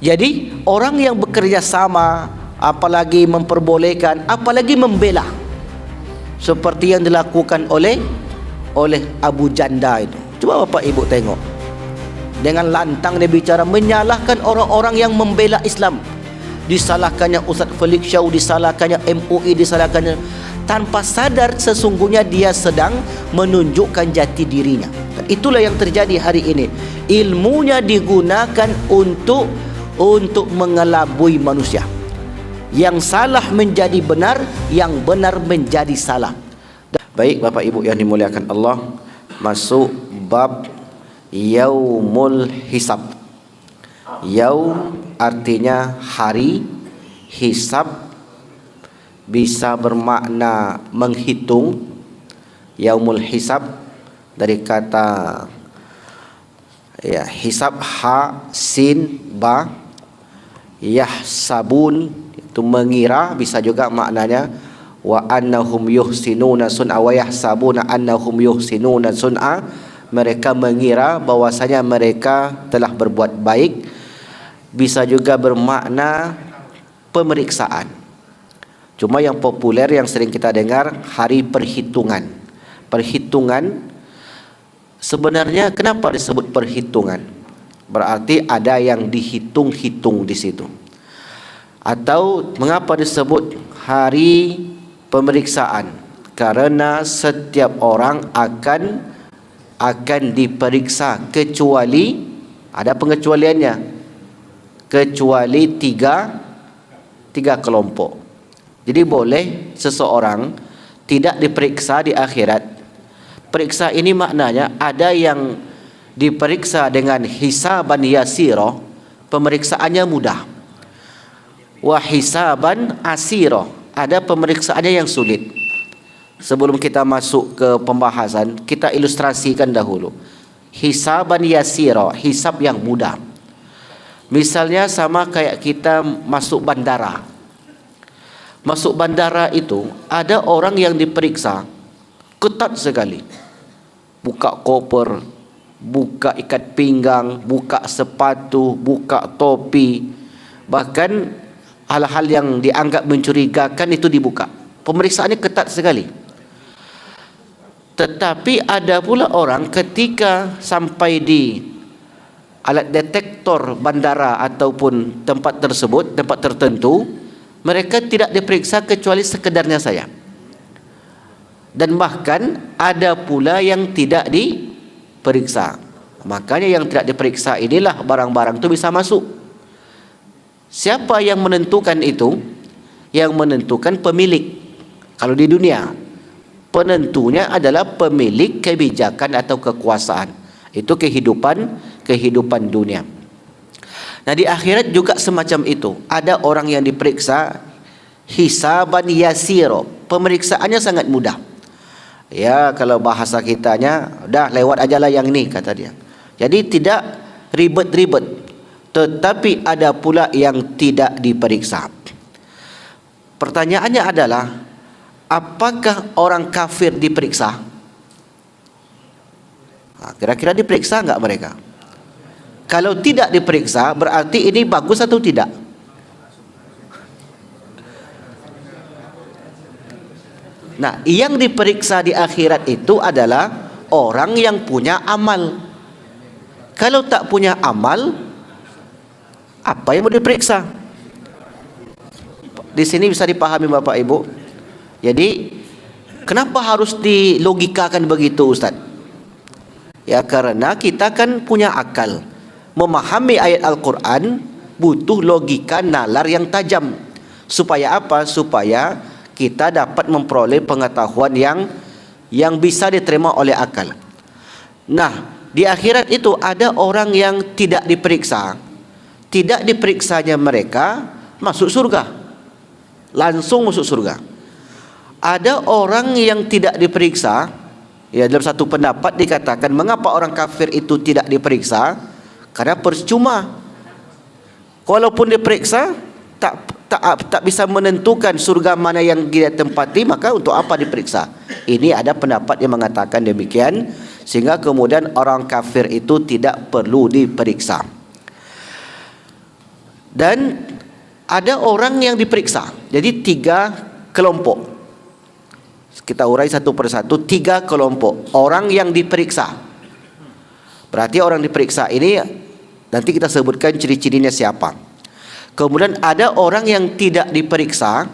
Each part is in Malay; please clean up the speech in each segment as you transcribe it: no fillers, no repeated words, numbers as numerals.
Jadi orang yang bekerja sama, apalagi memperbolehkan, apalagi membela, seperti yang dilakukan oleh Abu Janda itu. Coba Bapak Ibu tengok, dengan lantang dia bicara menyalahkan orang-orang yang membela Islam. Disalahkannya Ustaz Felix Shaw, disalahkannya MUI, disalahkannya, tanpa sadar sesungguhnya dia sedang menunjukkan jati dirinya. Dan itulah yang terjadi hari ini. Ilmunya digunakan untuk mengelabui manusia. Yang salah menjadi benar, yang benar menjadi salah. Baik Bapak Ibu yang dimuliakan Allah, masuk bab Yaumul Hisab. Yaum artinya hari, hisab bisa bermakna menghitung. Yaumul Hisab dari kata hisab, ha sin ba, yahsabun itu mengira, bisa juga maknanya wa annahum yuhsinuna sun'a wa yahsabuna annahum yuhsinuna sun'a, mereka mengira bahwasanya mereka telah berbuat baik. Bisa juga bermakna pemeriksaan. Cuma yang populer yang sering kita dengar hari perhitungan. Perhitungan sebenarnya kenapa disebut perhitungan? Berarti ada yang dihitung-hitung di situ. Atau mengapa disebut hari pemeriksaan? Karena setiap orang akan diperiksa, kecuali ada pengecualiannya, kecuali tiga kelompok. Jadi boleh seseorang tidak diperiksa di akhirat. Periksa ini maknanya ada yang diperiksa dengan hisaban yasiro, pemeriksaannya mudah. Wa hisaban asiro, ada pemeriksaannya yang sulit. Sebelum kita masuk ke pembahasan, kita ilustrasikan dahulu. Hisaban yasiro, hisab yang mudah. Misalnya sama kayak kita masuk bandara. Masuk bandara itu ada orang yang diperiksa ketat sekali. Buka koper, buka ikat pinggang, buka sepatu, buka topi. Bahkan hal-hal yang dianggap mencurigakan itu dibuka. Pemeriksaannya ketat sekali. Tetapi ada pula orang ketika sampai di alat detektor bandara ataupun tempat tersebut, tempat tertentu, mereka tidak diperiksa kecuali sekedarnya saja. Dan bahkan ada pula yang tidak diperiksa. Makanya yang tidak diperiksa inilah barang-barang itu bisa masuk. Siapa yang menentukan itu? Yang menentukan pemilik. Kalau di dunia, penentunya adalah pemilik kebijakan atau kekuasaan. Itu kehidupan dunia. Nah, di akhirat juga semacam itu. Ada orang yang diperiksa hisaban yasiro, pemeriksaannya sangat mudah. Ya, kalau bahasa kitanya, dah lewat ajalah yang ini, kata dia. Jadi tidak ribet-ribet. Tetapi ada pula yang tidak diperiksa. Pertanyaannya adalah, apakah orang kafir diperiksa? Kira-kira diperiksa enggak mereka? Kalau tidak diperiksa, berarti ini bagus atau tidak? Nah, yang diperiksa di akhirat itu adalah orang yang punya amal. Kalau tak punya amal, apa yang mau diperiksa? Di sini bisa dipahami Bapak Ibu. Jadi, kenapa harus dilogikakan begitu, Ustaz? Ya, karena kita kan punya akal. Memahami ayat Al-Quran butuh logika nalar yang tajam. Supaya apa? Supaya kita dapat memperoleh pengetahuan yang bisa diterima oleh akal. Nah, di akhirat itu ada orang yang tidak diperiksa. Tidak diperiksanya mereka masuk surga. Langsung masuk surga. Ada orang yang tidak diperiksa. Ya, dalam satu pendapat dikatakan mengapa orang kafir itu tidak diperiksa? Karena percuma. Walaupun diperiksa tak bisa menentukan surga mana yang dia tempati, maka untuk apa diperiksa? Ini ada pendapat yang mengatakan demikian, sehingga kemudian orang kafir itu tidak perlu diperiksa. Dan ada orang yang diperiksa. Jadi 3 kelompok. Kita urai satu persatu. 3 kelompok orang yang diperiksa. Berarti orang diperiksa ini nanti kita sebutkan ciri-cirinya siapa. Kemudian ada orang yang tidak diperiksa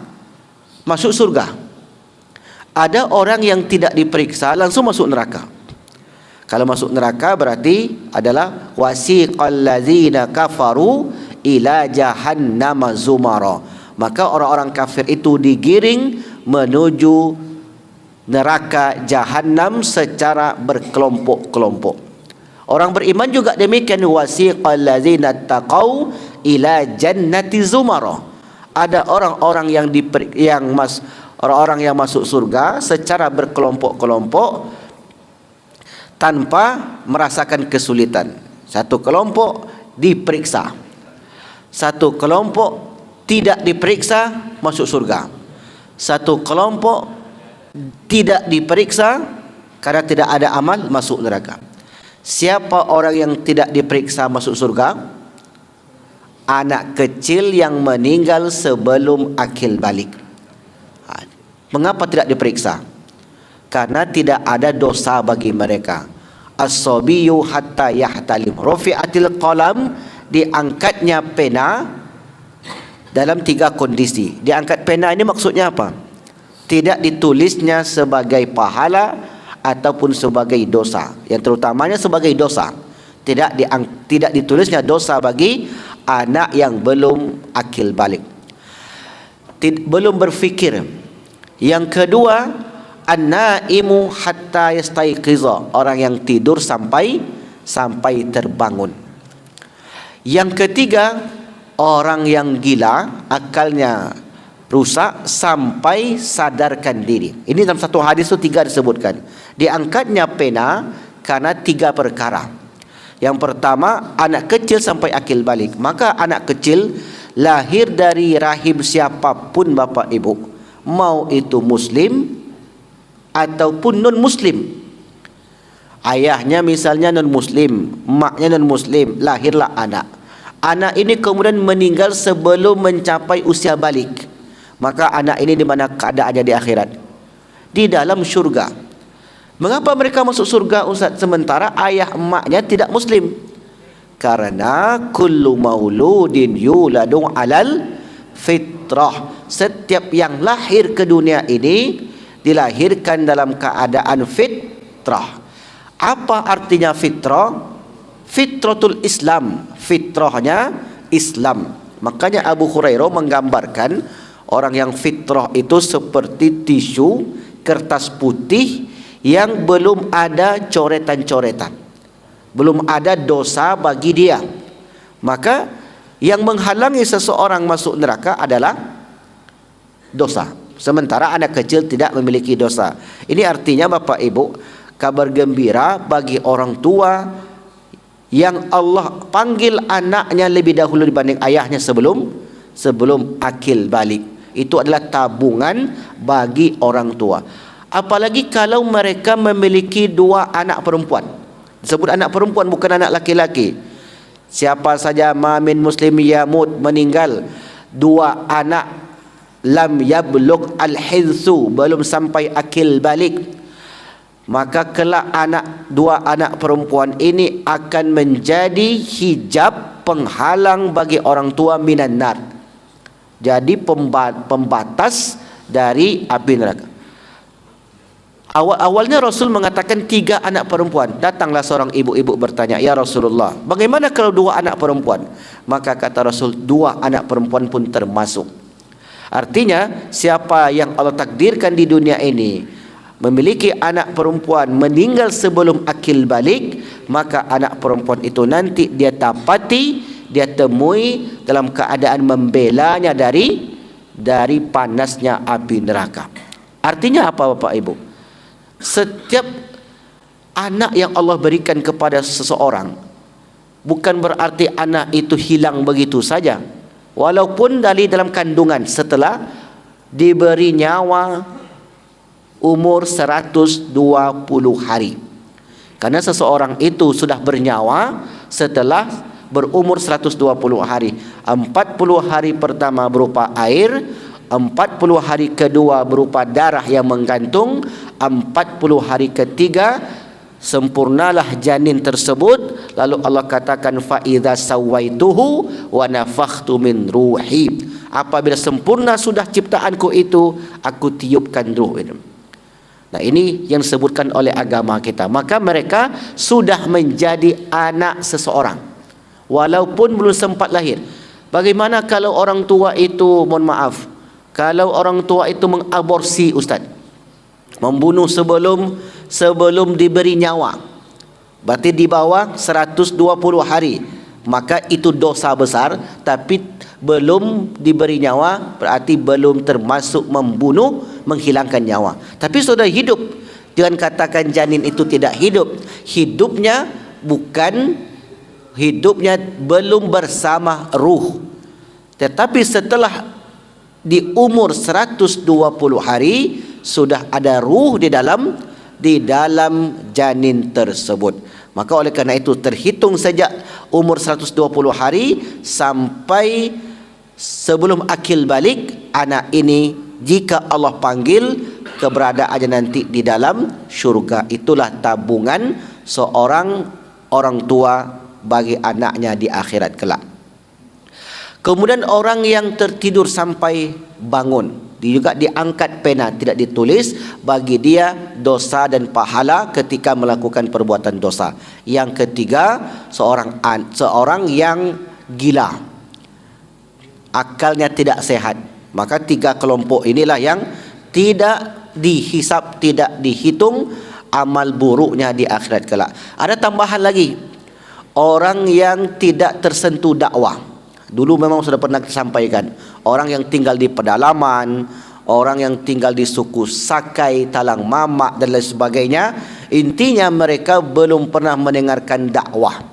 masuk surga. Ada orang yang tidak diperiksa langsung masuk neraka. Kalau masuk neraka berarti adalah wasiqal ladzina kafaru ila jahannam zumara. Maka orang-orang kafir itu digiring menuju neraka jahanam secara berkelompok-kelompok. Orang beriman juga demikian, wasiqal ladzina taqau ila jannati zumara. Ada orang-orang orang-orang yang masuk surga secara berkelompok-kelompok tanpa merasakan kesulitan. Satu kelompok diperiksa, satu kelompok tidak diperiksa masuk surga, satu kelompok tidak diperiksa karena tidak ada amal masuk neraka. Siapa orang yang tidak diperiksa masuk surga? Anak kecil yang meninggal sebelum akil balik. Mengapa tidak diperiksa? Karena tidak ada dosa bagi mereka. As-sabiyyu hatta yahtalim. Rufi'atil qalam, diangkatnya pena dalam 3 kondisi. Diangkat pena ini maksudnya apa? Tidak ditulisnya sebagai pahala ataupun sebagai dosa. Yang terutamanya sebagai dosa. Tidak ditulisnya dosa bagi anak yang belum akil balik, belum berfikir. Yang kedua, an-naimu hatta yastayqiza, orang yang tidur sampai terbangun. Yang ketiga, orang yang gila, akalnya rusak sampai sadarkan diri. Ini dalam satu hadis itu 3 disebutkan. Diangkatnya pena karena 3 perkara. Yang pertama, anak kecil sampai akil balik. Maka anak kecil lahir dari rahim siapapun bapak ibu, mau itu muslim ataupun non muslim. Ayahnya misalnya non muslim, maknya non muslim, lahirlah anak. Anak ini kemudian meninggal sebelum mencapai usia balik. Maka anak ini di mana keadaannya di akhirat? Di dalam syurga. Mengapa mereka masuk surga, Ustaz, sementara ayah emaknya tidak muslim? Karena kullu mauludin yuladu alal fitrah. Setiap yang lahir ke dunia ini dilahirkan dalam keadaan fitrah. Apa artinya fitrah? Fitratul Islam, fitrahnya Islam. Makanya Abu Hurairah menggambarkan orang yang fitrah itu seperti tisu kertas putih yang belum ada coretan-coretan, belum ada dosa bagi dia. Maka yang menghalangi seseorang masuk neraka adalah dosa, sementara anak kecil tidak memiliki dosa. Ini artinya Bapak Ibu, kabar gembira bagi orang tua yang Allah panggil anaknya lebih dahulu dibanding ayahnya sebelum akil balik. Itu adalah tabungan bagi orang tua. Apalagi kalau mereka memiliki 2 anak perempuan. Disebut anak perempuan, bukan anak laki-laki. Siapa saja mamin muslim yamut, meninggal 2 anak lam yablugh al-hinsu, belum sampai akil balik, maka kelak 2 anak perempuan ini akan menjadi hijab penghalang bagi orang tua minan nar. Jadi pembatas dari api neraka. Awalnya Rasul mengatakan 3 anak perempuan. Datanglah seorang ibu-ibu bertanya, "Ya Rasulullah, bagaimana kalau 2 anak perempuan?" Maka kata Rasul, 2 anak perempuan pun termasuk. Artinya siapa yang Allah takdirkan di dunia ini memiliki anak perempuan meninggal sebelum akil balik, maka anak perempuan itu nanti dia dapati, dia temui dalam keadaan membelanya dari panasnya api neraka. Artinya apa Bapak Ibu? Setiap anak yang Allah berikan kepada seseorang bukan berarti anak itu hilang begitu saja. Walaupun dari dalam kandungan, setelah diberi nyawa umur 120 hari. Karena seseorang itu sudah bernyawa setelah berumur 120 hari. 40 hari pertama berupa air, 40 hari kedua berupa darah yang menggantung, 40 hari ketiga sempurnalah janin tersebut. Lalu Allah katakan fa idza sawaituhu wa nafakhtu min ruhi. Apabila sempurna sudah ciptaanku itu, aku tiupkan ruh itu. Nah, ini yang disebutkan oleh agama kita. Maka mereka sudah menjadi anak seseorang walaupun belum sempat lahir. Bagaimana kalau orang tua itu, mohon maaf, kalau orang tua itu mengaborsi, Ustaz, membunuh sebelum diberi nyawa, berarti di bawah 120 hari, maka itu dosa besar. Tapi belum diberi nyawa berarti belum termasuk membunuh, menghilangkan nyawa. Tapi sudah hidup, jangan katakan janin itu tidak hidup. Hidupnya belum bersama ruh. Tetapi setelah di umur 120 hari sudah ada ruh di dalam janin tersebut. Maka oleh kerana itu terhitung sejak umur 120 hari sampai sebelum akil balik, anak ini jika Allah panggil, keberadaannya nanti di dalam syurga. Itulah tabungan seorang orang tua bagi anaknya di akhirat kelak. Kemudian orang yang tertidur sampai bangun, dia juga diangkat pena, tidak ditulis bagi dia dosa dan pahala ketika melakukan perbuatan dosa. Yang ketiga, seorang yang gila, akalnya tidak sehat. Maka tiga kelompok inilah yang tidak dihisap, tidak dihitung amal buruknya di akhirat kelak. Ada tambahan lagi, orang yang tidak tersentuh dakwah. Dulu memang sudah pernah disampaikan, orang yang tinggal di pedalaman, orang yang tinggal di suku Sakai, Talang Mamak dan lain sebagainya, intinya mereka belum pernah mendengarkan dakwah.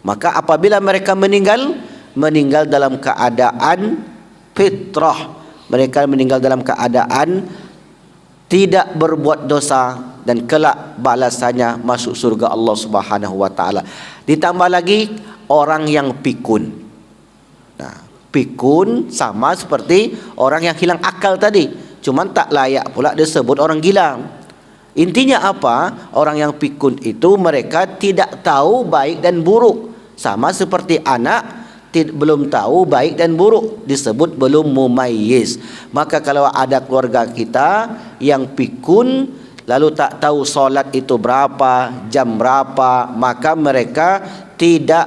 Maka apabila mereka meninggal dalam keadaan fitrah, mereka meninggal dalam keadaan tidak berbuat dosa, dan kelak balasannya masuk surga Allah Subhanahu wa taala. Ditambah lagi orang yang pikun. Nah, pikun sama seperti orang yang hilang akal tadi, cuman tak layak pula disebut orang gila. Intinya apa? Orang yang pikun itu mereka tidak tahu baik dan buruk, sama seperti anak belum tahu baik dan buruk, disebut belum mumayyiz. Maka kalau ada keluarga kita yang pikun lalu tak tahu solat itu berapa, jam berapa, maka mereka tidak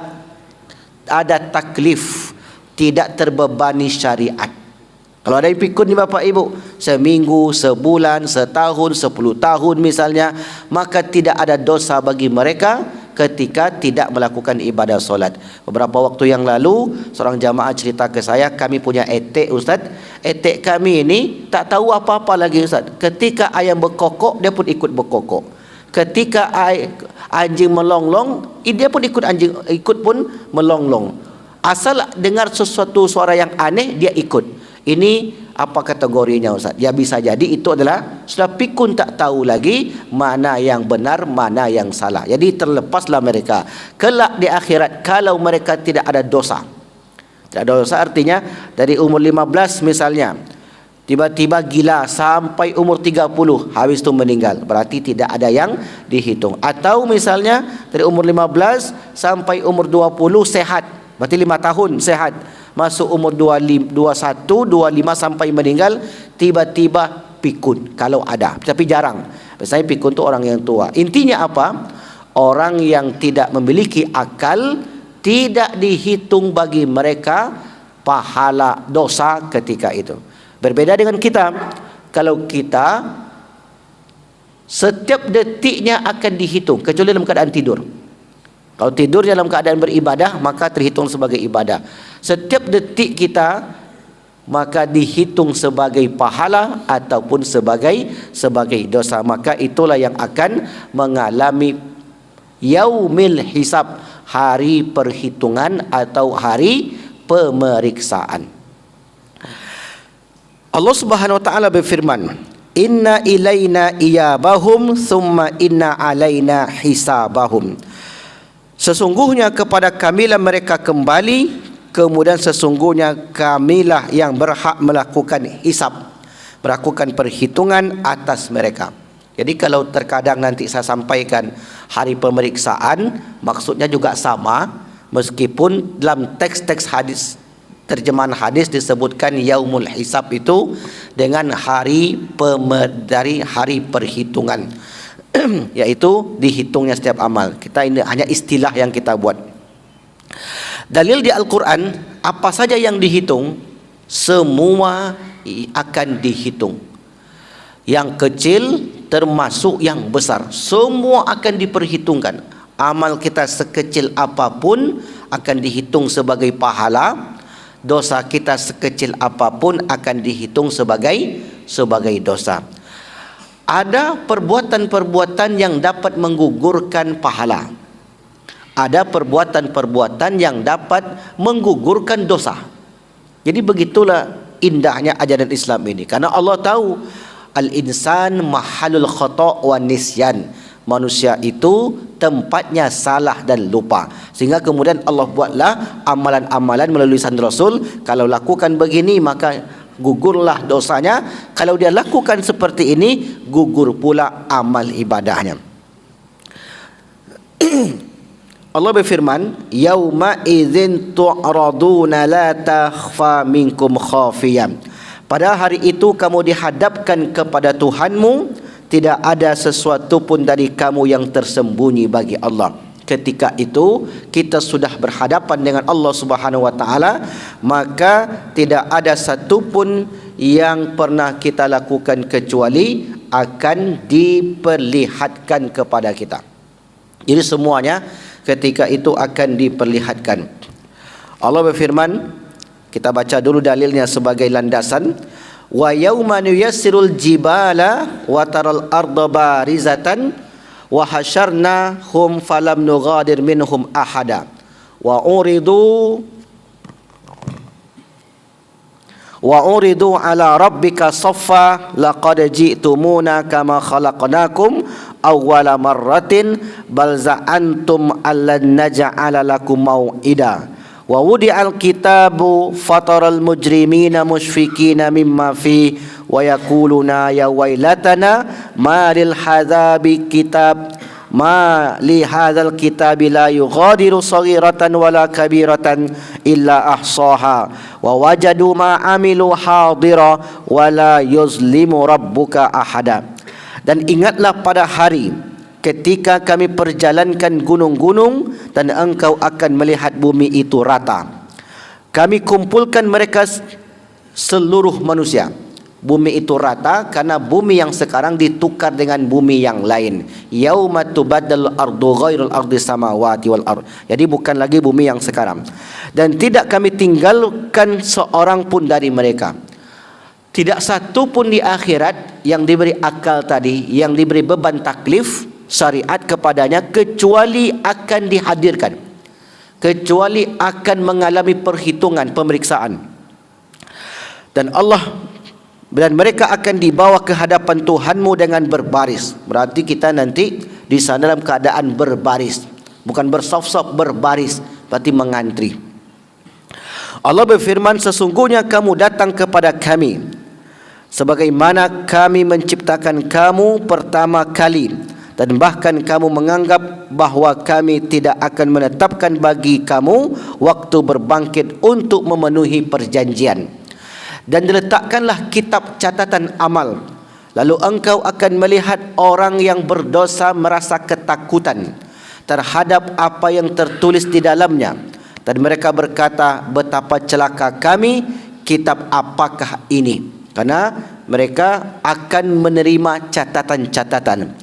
ada taklif, tidak terbebani syariat. Kalau ada yang pikun ni Bapak Ibu, seminggu, sebulan, setahun, 10 tahun misalnya, maka tidak ada dosa bagi mereka ketika tidak melakukan ibadah solat. Beberapa waktu yang lalu seorang jamaah cerita ke saya, kami punya etek Ustaz. Etek kami ini tak tahu apa-apa lagi Ustaz. Ketika ayam berkokok, dia pun ikut berkokok. Ketika anjing melonglong, dia pun ikut pun melonglong. Asal dengar sesuatu suara yang aneh, dia ikut. Ini apa kategorinya Ustaz? Ya bisa jadi itu adalah sudah pikun, tak tahu lagi mana yang benar, mana yang salah. Jadi terlepaslah mereka. Kelak di akhirat kalau mereka tidak ada dosa. Tidak ada dosa artinya dari umur 15 misalnya, tiba-tiba gila sampai umur 30, habis itu meninggal, berarti tidak ada yang dihitung. Atau misalnya dari umur 15 sampai umur 20 sehat, berarti 5 tahun sehat, masuk umur 21, 25 sampai meninggal, tiba-tiba pikun kalau ada, tapi jarang. Biasanya pikun itu orang yang tua. Intinya apa? Orang yang tidak memiliki akal, tidak dihitung bagi mereka pahala dosa ketika itu. Berbeda dengan kita. Kalau kita setiap detiknya akan dihitung, kecuali dalam keadaan tidur. Kalau tidur dalam keadaan beribadah, maka terhitung sebagai ibadah. Setiap detik kita maka dihitung sebagai pahala ataupun sebagai dosa. Maka itulah yang akan mengalami yaumil hisab, hari perhitungan atau hari pemeriksaan. Allah Subhanahu wa taala berfirman, "Inna ilaina iyabahum thumma inna alaina hisabahum." Sesungguhnya kepada kamilah mereka kembali, kemudian sesungguhnya kamilah yang berhak melakukan hisab, melakukan perhitungan atas mereka. Jadi kalau terkadang nanti saya sampaikan hari pemeriksaan, maksudnya juga sama, meskipun dalam teks-teks hadis, terjemahan hadis disebutkan yaumul hisab itu dengan dari hari perhitungan yaitu dihitungnya setiap amal. Kita ini hanya istilah yang kita buat. Dalil di Al-Quran, apa saja yang dihitung, semua akan dihitung. Yang kecil termasuk yang besar, semua akan diperhitungkan. Amal kita sekecil apapun akan dihitung sebagai pahala. Dosa kita sekecil apapun akan dihitung sebagai dosa. Ada perbuatan-perbuatan yang dapat menggugurkan pahala. Ada perbuatan-perbuatan yang dapat menggugurkan dosa. Jadi begitulah indahnya ajaran Islam ini. Karena Allah tahu al-insan mahalul khata' wa nisyan. Manusia itu tempatnya salah dan lupa. Sehingga kemudian Allah buatlah amalan-amalan melalui lisan Rasul. Kalau lakukan begini maka gugurlah dosanya. Kalau dia lakukan seperti ini, gugur pula amal ibadahnya. Allah berfirman, yauma idzin tu'raduna la takhfa minkum khafiyah. Pada hari itu kamu dihadapkan kepada Tuhanmu, tidak ada sesuatu pun dari kamu yang tersembunyi bagi Allah. Ketika itu kita sudah berhadapan dengan Allah Subhanahu wa taala, maka tidak ada satu pun yang pernah kita lakukan kecuali akan diperlihatkan kepada kita. Jadi semuanya ketika itu akan diperlihatkan. Allah berfirman, kita baca dulu dalilnya sebagai landasan. Wa yauma nuyassirul jibala wa taral arda barizatan wa hasyarnahum falam nughadir minhum ahada wa uridu ala rabbika saffa laqad ji'tumuna kama khalaqnakum awwala marratin bal za'antum allan naj'ala lakum mau'ida wa wudi'al kitabu fataral mujrimina mushfikina mimma fi wa yaquluna ya wailatana ma lil hadzabi kitab ma li hadzal kitabi la yughadiru saghiratan wala kabiratan illa ahsaha wa wajadu ma amilu hadira wala yuzlimu rabbuka ahada. Dan ingatlah pada hari ketika kami perjalankan gunung-gunung dan engkau akan melihat bumi itu rata. Kami kumpulkan mereka seluruh manusia. Bumi itu rata karena bumi yang sekarang ditukar dengan bumi yang lain. Yauma tubaddalu ardu ghairul ardi samawati wal ard. Jadi bukan lagi bumi yang sekarang. Dan tidak kami tinggalkan seorang pun dari mereka. Tidak satu pun di akhirat yang diberi akal tadi, yang diberi beban taklif syariat kepadanya, kecuali akan dihadirkan, kecuali akan mengalami perhitungan, pemeriksaan. Dan mereka akan dibawa ke hadapan Tuhanmu dengan berbaris. Berarti kita nanti di sana dalam keadaan berbaris, bukan bersaf-saf, berbaris, berarti mengantri. Allah berfirman, sesungguhnya kamu datang kepada kami sebagaimana kami menciptakan kamu pertama kali, dan bahkan kamu menganggap bahawa kami tidak akan menetapkan bagi kamu waktu berbangkit untuk memenuhi perjanjian. Dan diletakkanlah kitab catatan amal, lalu engkau akan melihat orang yang berdosa merasa ketakutan terhadap apa yang tertulis di dalamnya, dan mereka berkata, betapa celaka kami, kitab apakah ini? Karena mereka akan menerima catatan-catatan.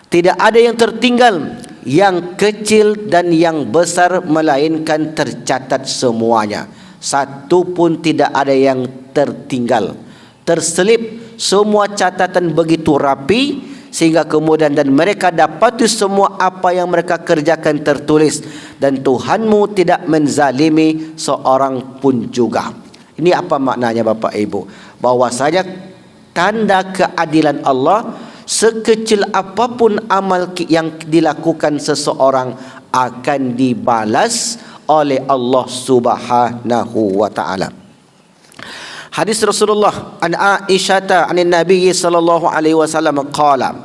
Tidak ada yang tertinggal, yang kecil dan yang besar, melainkan tercatat semuanya. Satu pun tidak ada yang tertinggal, terselip semua catatan begitu rapi, sehingga kemudian dan mereka dapati semua apa yang mereka kerjakan tertulis, dan Tuhanmu tidak menzalimi seorang pun juga. Ini apa maknanya Bapak Ibu? Bahwasanya tanda keadilan Allah, sekecil apapun amal yang dilakukan seseorang akan dibalas oleh Allah Subhanahu wa taala. Hadis Rasulullah an Aisyah an Nabi sallallahu alaihi wasallam qala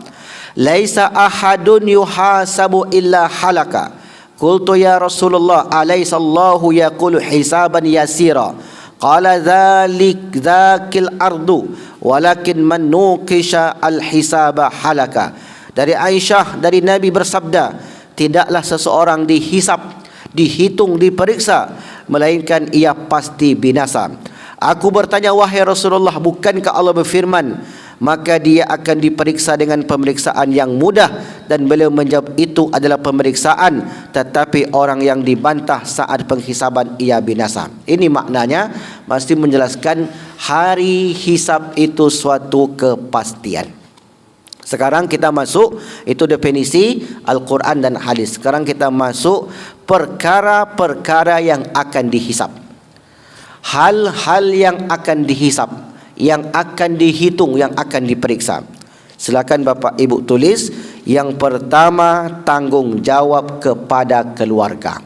laisa ahadun yuhasabu illa halaka. Qultu ya Rasulullah alaysa Allahu yaqulu hisaban yasira. Qala dzakil ardu walakin man nuqisha al hisaba halaka. Dari Aisyah, dari Nabi bersabda, tidaklah seseorang dihisap, dihitung, diperiksa, melainkan ia pasti binasa. Aku bertanya, wahai Rasulullah, bukankah Allah berfirman, maka dia akan diperiksa dengan pemeriksaan yang mudah, dan beliau menjawab itu adalah pemeriksaan, tetapi orang yang dibantah saat penghisaban ia binasa. Ini maknanya masih menjelaskan hari hisab itu suatu kepastian. Sekarang kita masuk, itu definisi Al-Quran dan hadis. Sekarang kita masuk perkara-perkara yang akan dihisab, hal-hal yang akan dihisab, yang akan dihitung, yang akan diperiksa. Silakan Bapak Ibu tulis. Yang pertama, tanggung jawab kepada keluarga.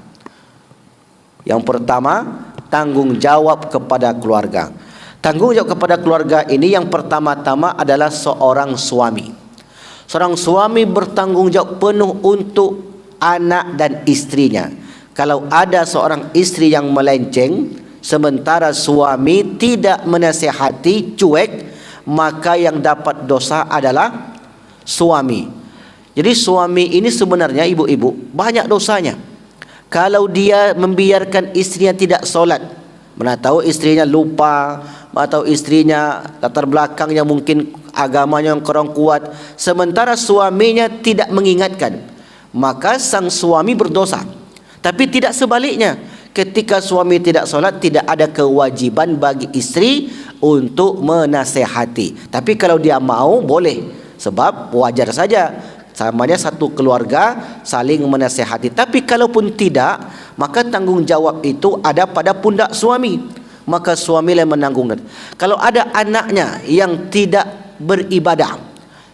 Yang pertama, tanggung jawab kepada keluarga. Tanggung jawab kepada keluarga ini yang pertama-tama adalah seorang suami. Seorang suami bertanggung jawab penuh untuk anak dan istrinya. Kalau ada seorang istri yang melenceng, sementara suami tidak menasihati, cuek, maka yang dapat dosa adalah suami. Jadi suami ini sebenarnya ibu-ibu banyak dosanya. Kalau dia membiarkan istrinya tidak solat, mana tahu istrinya lupa, atau istrinya latar belakangnya mungkin agamanya yang kurang kuat, sementara suaminya tidak mengingatkan, maka sang suami berdosa. Tapi tidak sebaliknya, ketika suami tidak solat, tidak ada kewajiban bagi istri untuk menasehati. Tapi kalau dia mau, boleh, sebab wajar saja, samanya satu keluarga saling menasehati. Tapi kalaupun tidak, maka tanggung jawab itu ada pada pundak suami, maka suami yang menanggung. Kalau ada anaknya yang tidak beribadah,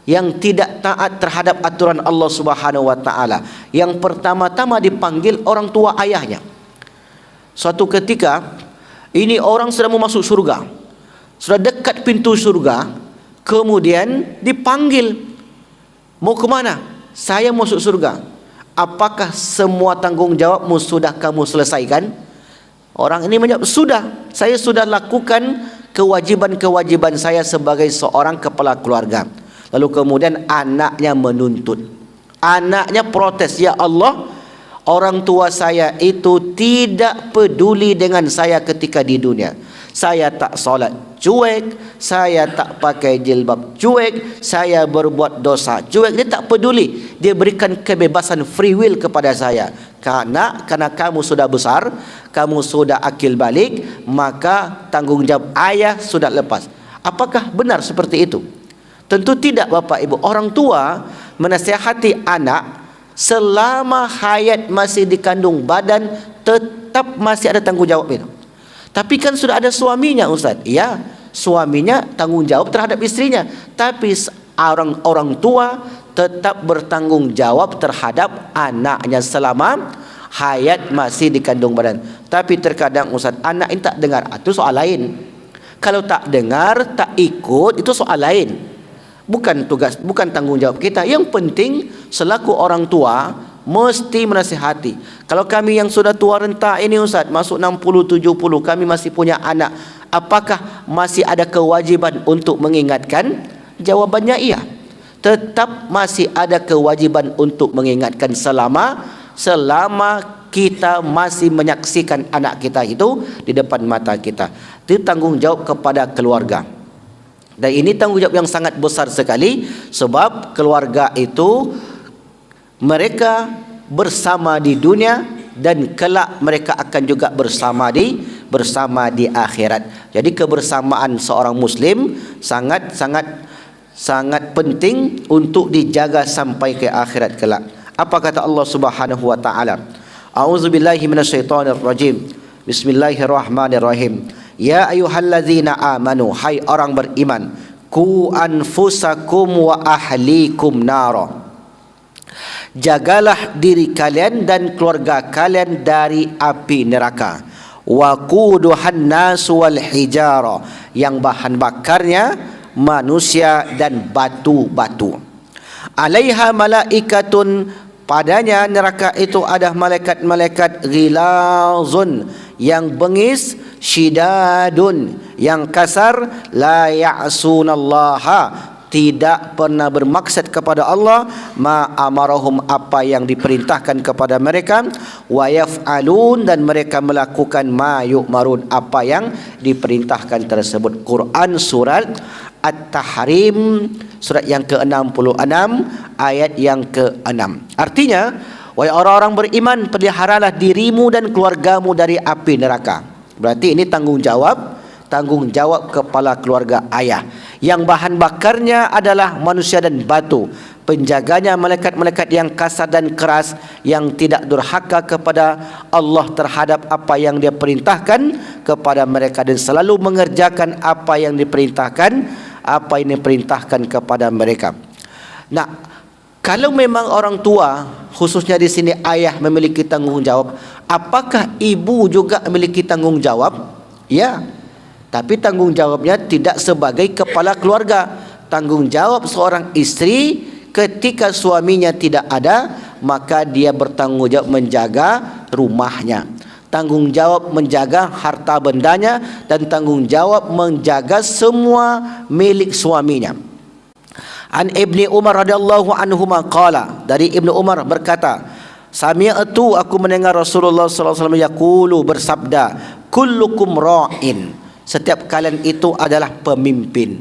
yang tidak taat terhadap aturan Allah Subhanahu wa taala, yang pertama-tama dipanggil orang tua ayahnya. Suatu ketika ini orang sudah mau masuk surga, sudah dekat pintu surga, kemudian dipanggil, mau ke mana? Saya masuk surga. Apakah semua tanggung jawabmu sudah kamu selesaikan? Orang ini menjawab, sudah, saya sudah lakukan kewajiban-kewajiban saya sebagai seorang kepala keluarga. Lalu kemudian anaknya menuntut, anaknya protes, ya Allah, orang tua saya itu tidak peduli dengan saya ketika di dunia. Saya tak solat, cuek. Saya tak pakai jilbab, cuek. Saya berbuat dosa, cuek. Dia tak peduli. Dia berikan kebebasan free will kepada saya. Karena kamu sudah besar, kamu sudah akil balik, maka tanggung jawab ayah sudah lepas. Apakah benar seperti itu? Tentu tidak Bapak Ibu. Orang tua menasihati anak selama hayat masih dikandung badan, tetap masih ada tanggung jawab itu. Tapi kan sudah ada suaminya, Ustaz. Ya, suaminya tanggung jawab terhadap istrinya. Tapi orang tua tetap bertanggung jawab terhadap anaknya selama hayat masih dikandung badan. Tapi terkadang Ustaz, anak ini tak dengar, itu soal lain. Kalau tak dengar, tak ikut, itu soal lain. Bukan tugas, bukan tanggung jawab kita. Yang penting selaku orang tua mesti menasihati. Kalau kami yang sudah tua renta ini Ustaz, masuk 60, 70, kami masih punya anak, apakah masih ada kewajiban untuk mengingatkan? Jawabannya iya. Tetap masih ada kewajiban untuk mengingatkan selama kita masih menyaksikan anak kita itu di depan mata kita. Itu tanggung jawab kepada keluarga. Dan ini tanggung jawab yang sangat besar sekali, sebab keluarga itu mereka bersama di dunia dan kelak mereka akan juga bersama di akhirat. Jadi kebersamaan seorang muslim sangat penting untuk dijaga sampai ke akhirat kelak. Apa kata Allah Subhanahu wa taala? A'udzubillahi minasyaitonir rajim. Bismillahirrahmanirrahim. Ya ayyuhallazina amanu, hai orang beriman, qu anfusakum wa ahlikum nara. Jagalah diri kalian dan keluarga kalian dari api neraka. Waquduhan nas wal hijara, yang bahan bakarnya manusia dan batu-batu. Alaiha malaikatun, padanya neraka itu ada malaikat-malaikat ghilazun, yang bengis, syidadun, yang kasar, la ya'sunallaha, tidak pernah bermaksud kepada Allah, ma amarahum, apa yang diperintahkan kepada mereka, wa yaf'alun, dan mereka melakukan ma yu'marun, apa yang diperintahkan tersebut. Quran surat At-Tahrim, surat yang ke-66, ayat yang ke-6. Artinya, wahai orang-orang beriman, peliharalah dirimu dan keluargamu dari api neraka. Berarti ini tanggungjawab kepala keluarga ayah, yang bahan bakarnya adalah manusia dan batu. Penjaganya malaikat-malaikat yang kasar dan keras, yang tidak durhaka kepada Allah terhadap apa yang dia perintahkan kepada mereka, dan selalu mengerjakan apa yang diperintahkan kepada mereka. Nah, kalau memang orang tua, khususnya di sini ayah, memiliki tanggungjawab, apakah ibu juga memiliki tanggungjawab? Ya. Tapi tanggungjawabnya tidak sebagai kepala keluarga. Tanggungjawab seorang istri ketika suaminya tidak ada, maka dia bertanggungjawab menjaga rumahnya, tanggungjawab menjaga harta bendanya, dan tanggungjawab menjaga semua milik suaminya. An Ibni Umar radhiyallahu anhu qala, dari Ibnu Umar berkata, sami'tu, aku mendengar Rasulullah sallallahu alaihi wasallam yaqulu, bersabda, kullukum ra'in, setiap kalian itu adalah pemimpin,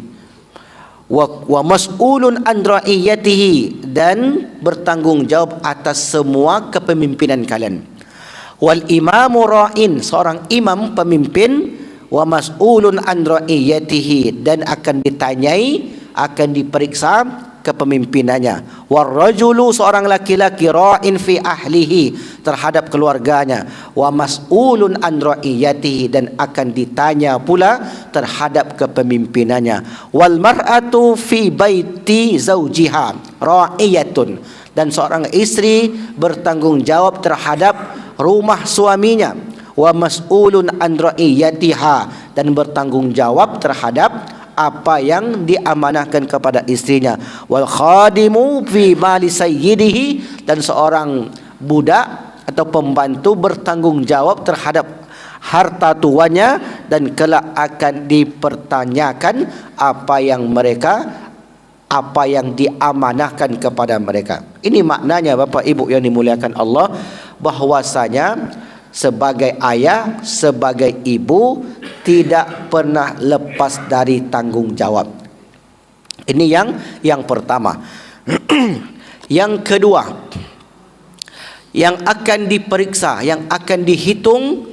wa mas'ulun an ra'iyatihi, dan bertanggung jawab atas semua kepemimpinan kalian. Wal imamu ra'in, seorang imam pemimpin, wa mas'ulun an ra'iyatihi, dan akan ditanyai, akan diperiksa kepemimpinannya. War rajulu, seorang laki-laki, ra'in fi ahlihi, terhadap keluarganya. Wa mas'ulun an ra'iyatihi, dan akan ditanya pula terhadap kepemimpinannya. Wal mar'atu fi baiti zawjiha ra'iyatun, dan seorang istri bertanggung jawab terhadap rumah suaminya. Wa mas'ulun an ra'iyatiha, dan bertanggung jawab terhadap apa yang diamanahkan kepada istrinya. Wal khadimu fi mali sayyidihi, dan seorang budak atau pembantu bertanggung jawab terhadap harta tuannya, dan kelak akan dipertanyakan apa yang diamanahkan kepada mereka. Ini maknanya Bapak Ibu yang dimuliakan Allah, bahwasanya sebagai ayah, sebagai ibu, tidak pernah lepas dari tanggung jawab. Ini yang pertama. Yang kedua, yang akan diperiksa, yang akan dihitung,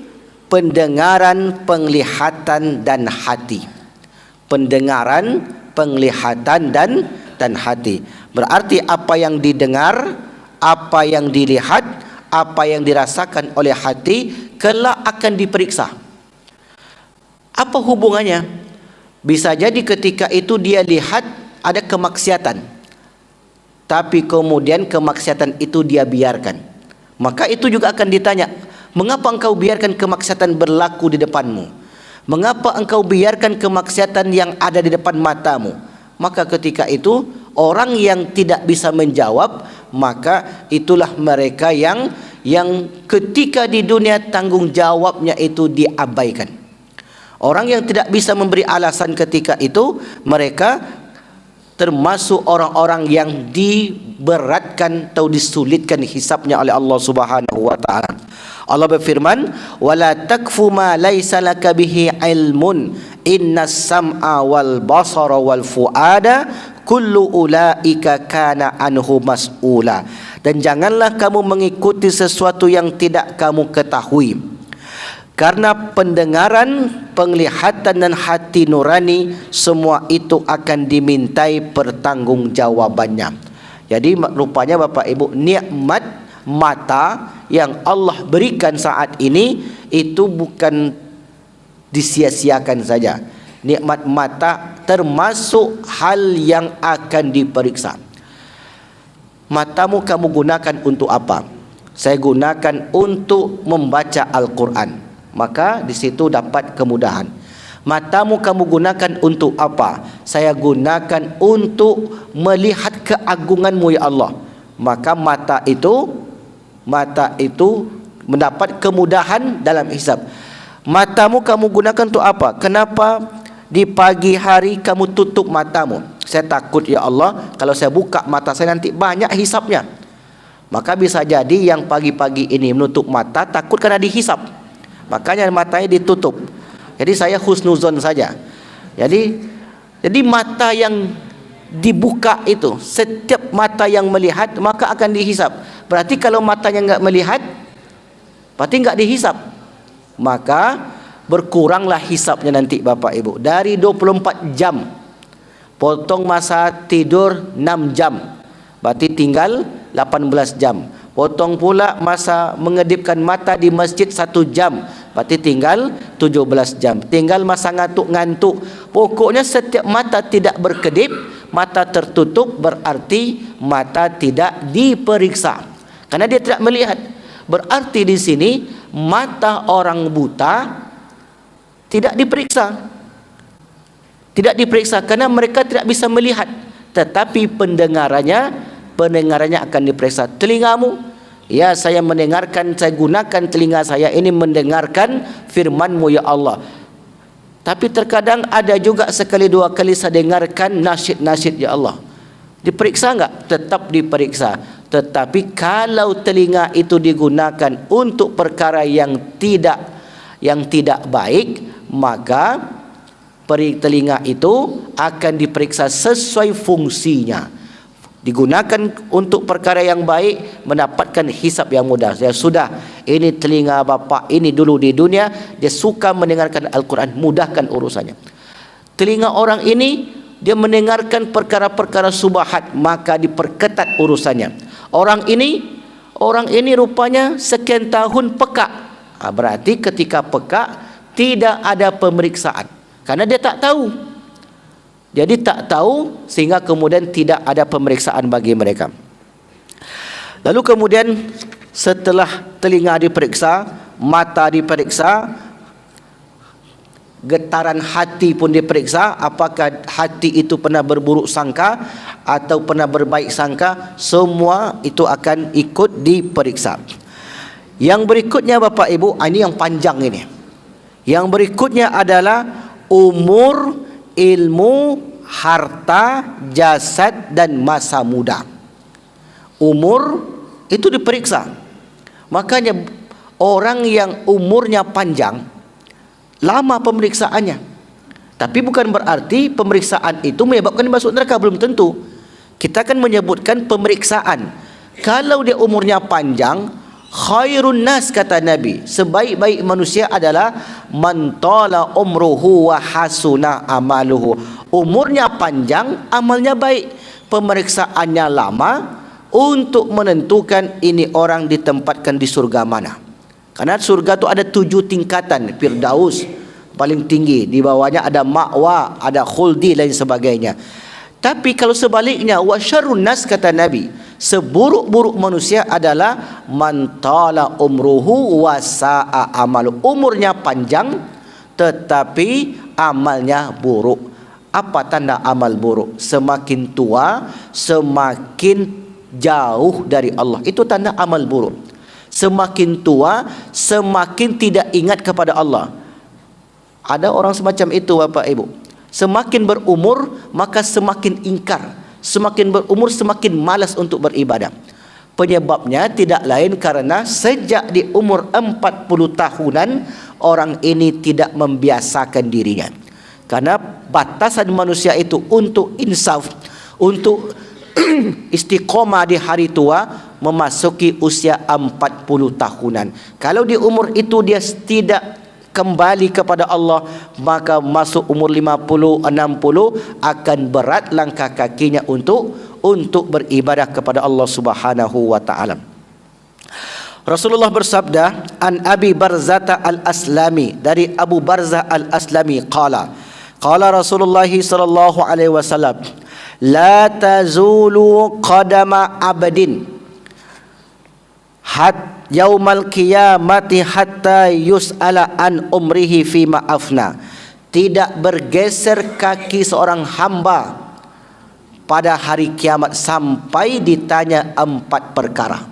pendengaran, penglihatan dan hati. Pendengaran, penglihatan dan hati. Berarti apa yang didengar, apa yang dilihat, apa yang dirasakan oleh hati, kelak akan diperiksa. Apa hubungannya? Bisa jadi ketika itu dia lihat ada kemaksiatan, tapi kemudian kemaksiatan itu dia biarkan, maka itu juga akan ditanya, mengapa engkau biarkan kemaksiatan berlaku di depanmu? Mengapa engkau biarkan kemaksiatan yang ada di depan matamu? Maka ketika itu orang yang tidak bisa menjawab, maka itulah mereka yang ketika di dunia tanggung jawabnya itu diabaikan. Orang yang tidak bisa memberi alasan ketika itu, mereka termasuk orang-orang yang diberatkan atau disulitkan hisabnya oleh Allah Subhanahu wa taala. Allah berfirman, "Wala takfu ma laisa laka bihi ilmun, innas sam'a wal basara wal fuada kullu ulaika kana anhu mas'ula." Dan janganlah kamu mengikuti sesuatu yang tidak kamu ketahui, karena pendengaran, penglihatan dan hati nurani, semua itu akan dimintai pertanggungjawabannya. Jadi rupanya Bapak Ibu, nikmat mata yang Allah berikan saat ini itu bukan disia-siakan saja. Nikmat mata termasuk hal yang akan diperiksa. matamu kamu gunakan untuk apa? Saya gunakan untuk membaca Al-Quran. Maka di situ dapat kemudahan. Matamu kamu gunakan untuk apa? Saya gunakan untuk melihat keagunganmu ya Allah. Maka mata itu mendapat kemudahan dalam hisab. Matamu kamu gunakan untuk apa? Kenapa di pagi hari kamu tutup matamu? Saya takut ya Allah, kalau saya buka mata saya nanti banyak hisapnya. Maka bisa jadi yang pagi-pagi ini menutup mata takut karena dihisap, makanya matanya ditutup. Jadi saya husnuzon saja. Jadi mata yang dibuka itu, setiap mata yang melihat maka akan dihisap. Berarti kalau matanya enggak melihat, berarti enggak dihisap. Maka berkuranglah hisapnya nanti Bapak Ibu. Dari 24 jam, potong masa tidur 6 jam, berarti tinggal 18 jam. Potong pula masa mengedipkan mata di masjid 1 jam, berarti tinggal 17 jam. Tinggal masa ngantuk-ngantuk. Pokoknya setiap mata tidak berkedip, mata tertutup, berarti mata tidak diperiksa karena dia tidak melihat. Berarti di sini mata orang buta tidak diperiksa. Tidak diperiksa karena mereka tidak bisa melihat, tetapi pendengarannya akan diperiksa. Telingamu, ya saya mendengarkan, saya gunakan telinga saya ini mendengarkan firman-Mu ya Allah. Tapi terkadang ada juga sekali dua kali saya dengarkan nasyid-nasyid ya Allah. Diperiksa enggak? Tetap diperiksa. Tetapi kalau telinga itu digunakan untuk perkara yang tidak baik, maka telinga itu akan diperiksa sesuai fungsinya. Digunakan untuk perkara yang baik, mendapatkan hisab yang mudah. Ya sudah, ini telinga bapak ini dulu di dunia dia suka mendengarkan Al-Quran, mudahkan urusannya. Telinga orang ini dia mendengarkan perkara-perkara subahat, maka diperketat urusannya. Orang ini rupanya sekian tahun peka. Berarti ketika peka tidak ada pemeriksaan karena dia tak tahu. Jadi tak tahu sehingga kemudian tidak ada pemeriksaan bagi mereka. Lalu kemudian setelah telinga diperiksa, mata diperiksa, getaran hati pun diperiksa, apakah hati itu pernah berburuk sangka atau pernah berbaik sangka, semua itu akan ikut diperiksa. Yang berikutnya Bapak Ibu, ini yang panjang ini. Yang berikutnya adalah umur, ilmu, harta, jasad dan masa muda. Umur itu diperiksa. Makanya orang yang umurnya panjang lama pemeriksaannya. Tapi bukan berarti pemeriksaan itu menyebabkan dia masuk neraka, belum tentu. Kita akan menyebutkan pemeriksaan. Kalau dia umurnya panjang, khairun nas kata Nabi, sebaik-baik manusia adalah man tala umruhu wa hasuna amaluhu. Umurnya panjang, amalnya baik. Pemeriksaannya lama untuk menentukan ini orang ditempatkan di surga mana. Karena surga itu ada 7 tingkatan. Firdaus paling tinggi, di bawahnya ada ma'wa, ada khuldi lain sebagainya. Tapi kalau sebaliknya, wa syarrun nas kata Nabi, seburuk-buruk manusia adalah man tala umruhu wa sa'a amalu. Umurnya panjang tetapi amalnya buruk. Apa tanda amal buruk? Semakin tua semakin jauh dari Allah. Itu tanda amal buruk. Semakin tua semakin tidak ingat kepada Allah. Ada orang semacam itu Bapak Ibu. Semakin berumur maka semakin ingkar, semakin berumur semakin malas untuk beribadah. Penyebabnya tidak lain karena sejak di umur 40 tahunan orang ini tidak membiasakan dirinya. Karena batasan manusia itu untuk insaf, untuk istiqomah di hari tua memasuki usia 40 tahunan. Kalau di umur itu dia tidak kembali kepada Allah, maka masuk umur 50, 60 akan berat langkah kakinya untuk beribadah kepada Allah Subhanahu wa taala. Rasulullah bersabda, an Abi Barzah al-Aslami, dari Abu Barzah al-Aslami qala Rasulullah sallallahu alaihi wasallam, la tazulu qadama abdin yaumal qiyamati hatta yus'ala an umrihi fima afna. Tidak bergeser kaki seorang hamba pada hari kiamat sampai ditanya 4 perkara.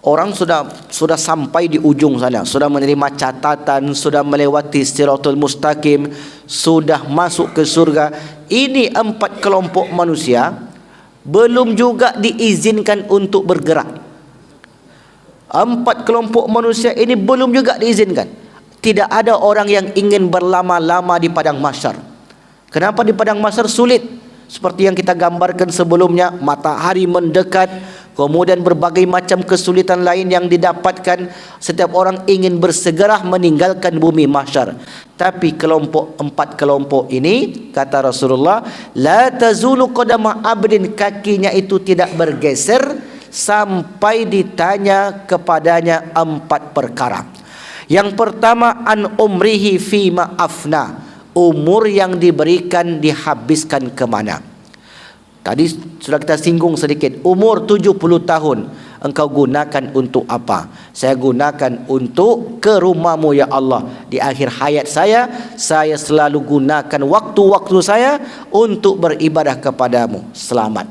Orang sudah sampai di ujung sana, sudah menerima catatan, sudah melewati Siratul Mustaqim, sudah masuk ke surga. Ini 4 kelompok manusia belum juga diizinkan untuk bergerak. 4 kelompok manusia ini belum juga diizinkan. Tidak ada orang yang ingin berlama-lama di padang mahsyar. Kenapa di padang mahsyar sulit? Seperti yang kita gambarkan sebelumnya, matahari mendekat, kemudian berbagai macam kesulitan lain yang didapatkan. Setiap orang ingin bersegera meninggalkan bumi mahsyar. Tapi 4 kelompok ini, kata Rasulullah, la tazulu qadama abdin, kakinya itu tidak bergeser sampai ditanya kepadanya 4 perkara. Yang pertama, an umrihi fima afna, umur yang diberikan dihabiskan kemana. Tadi sudah kita singgung sedikit, umur 70 tahun engkau gunakan untuk apa? Saya gunakan untuk ke rumahmu ya Allah. Di akhir hayat saya selalu gunakan waktu-waktu saya untuk beribadah kepadamu. Selamat.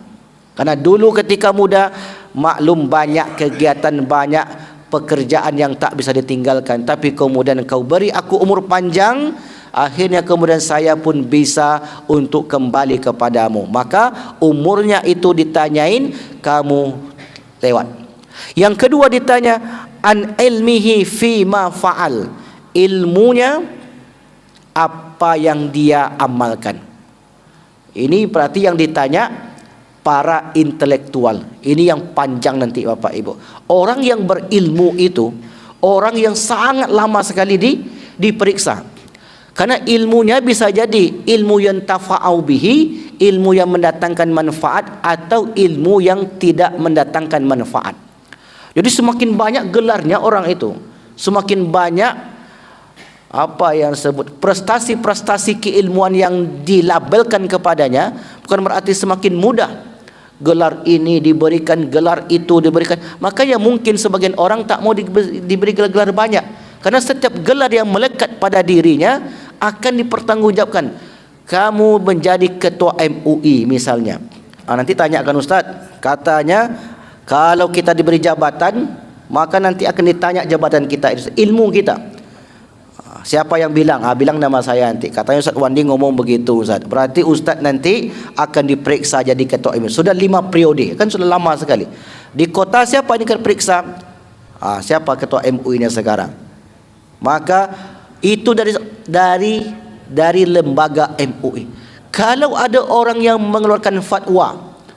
Karena dulu ketika muda, maklum banyak kegiatan, banyak pekerjaan yang tak bisa ditinggalkan. Tapi kemudian engkau beri aku umur panjang, akhirnya kemudian saya pun bisa untuk kembali kepadamu. Maka umurnya itu ditanyain, kamu lewat. Yang kedua ditanya, an ilmihi fima fa'al, ilmunya apa yang dia amalkan. Ini berarti yang ditanya para intelektual. Ini yang panjang nanti Bapak Ibu. Orang yang berilmu itu orang yang sangat lama sekali diperiksa. Karena ilmunya bisa jadi ilmu yang tafa'au bihi, ilmu yang mendatangkan manfaat, atau ilmu yang tidak mendatangkan manfaat. Jadi semakin banyak gelarnya orang itu, semakin banyak apa yang disebut prestasi-prestasi keilmuan yang dilabelkan kepadanya, bukan berarti semakin mudah. Gelar ini diberikan, gelar itu diberikan. Makanya mungkin sebagian orang tak mau diberi gelar-gelar banyak, karena setiap gelar yang melekat pada dirinya akan dipertanggungjawabkan. Kamu menjadi ketua MUI misalnya, nanti tanyakan Ustaz, katanya kalau kita diberi jabatan, maka nanti akan ditanya jabatan kita, ilmu kita. Siapa yang bilang? Bilang nama saya nanti. Katanya Ustaz Wandi ngomong begitu Ustaz. Berarti Ustaz nanti akan diperiksa jadi ketua MUI. Sudah 5 periode, kan sudah lama sekali. Di kota siapa yang akan periksa? Siapa ketua MUI-nya sekarang? Maka itu dari lembaga MUI. Kalau ada orang yang mengeluarkan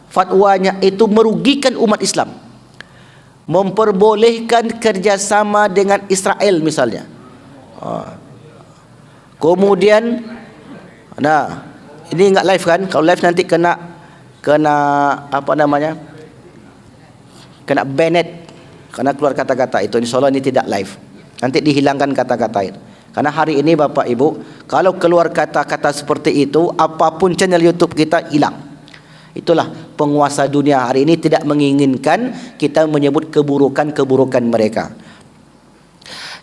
fatwanya itu merugikan umat Islam, memperbolehkan kerjasama dengan Israel misalnya, kemudian ini enggak live kan? Kalau live nanti kena apa namanya, kena banned karena keluar kata-kata itu. Insyaallah ini tidak live, nanti dihilangkan kata-kata itu. Karena hari ini Bapak Ibu, kalau keluar kata-kata seperti itu, apapun channel YouTube kita hilang. Itulah penguasa dunia hari ini tidak menginginkan kita menyebut keburukan-keburukan mereka.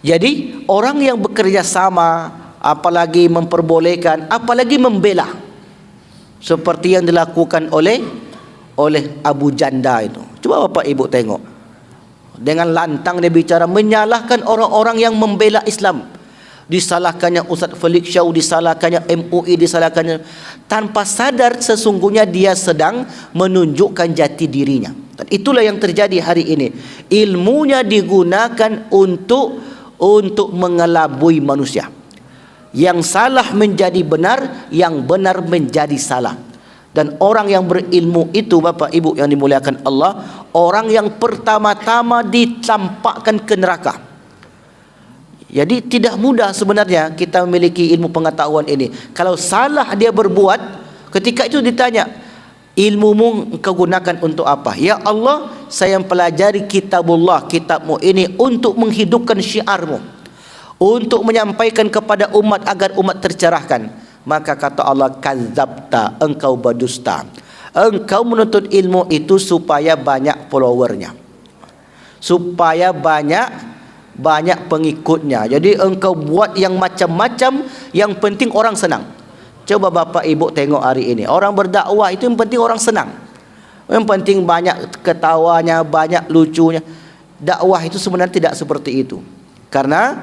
Jadi orang yang bekerja sama, apalagi memperbolehkan, apalagi membela, seperti yang dilakukan oleh Abu Janda itu. Coba Bapak Ibu tengok, dengan lantang dia bicara, menyalahkan orang-orang yang membela Islam. Disalahkannya Ustaz Felix Shaw, disalahkannya MUI, disalahkannya, tanpa sadar sesungguhnya dia sedang menunjukkan jati dirinya. Dan itulah yang terjadi hari ini. Ilmunya digunakan untuk mengelabui manusia. Yang salah menjadi benar, yang benar menjadi salah. Dan orang yang berilmu itu Bapak Ibu yang dimuliakan Allah, orang yang pertama-tama ditampakkan ke neraka. Jadi tidak mudah sebenarnya kita memiliki ilmu pengetahuan ini. Kalau salah dia berbuat, ketika itu ditanya, ilmumu engkau gunakan untuk apa? Ya Allah, saya mempelajari kitabullah, kitabmu ini untuk menghidupkan syiarmu, untuk menyampaikan kepada umat agar umat tercerahkan. maka kata Allah, kadzabta, engkau berdusta. Engkau menuntut ilmu itu supaya banyak followernya, supaya banyak pengikutnya. Jadi engkau buat yang macam-macam, yang penting orang senang. Coba Bapak Ibu tengok hari ini, orang berdakwah itu yang penting orang senang, yang penting banyak ketawanya, banyak lucunya. Dakwah itu sebenarnya tidak seperti itu. Karena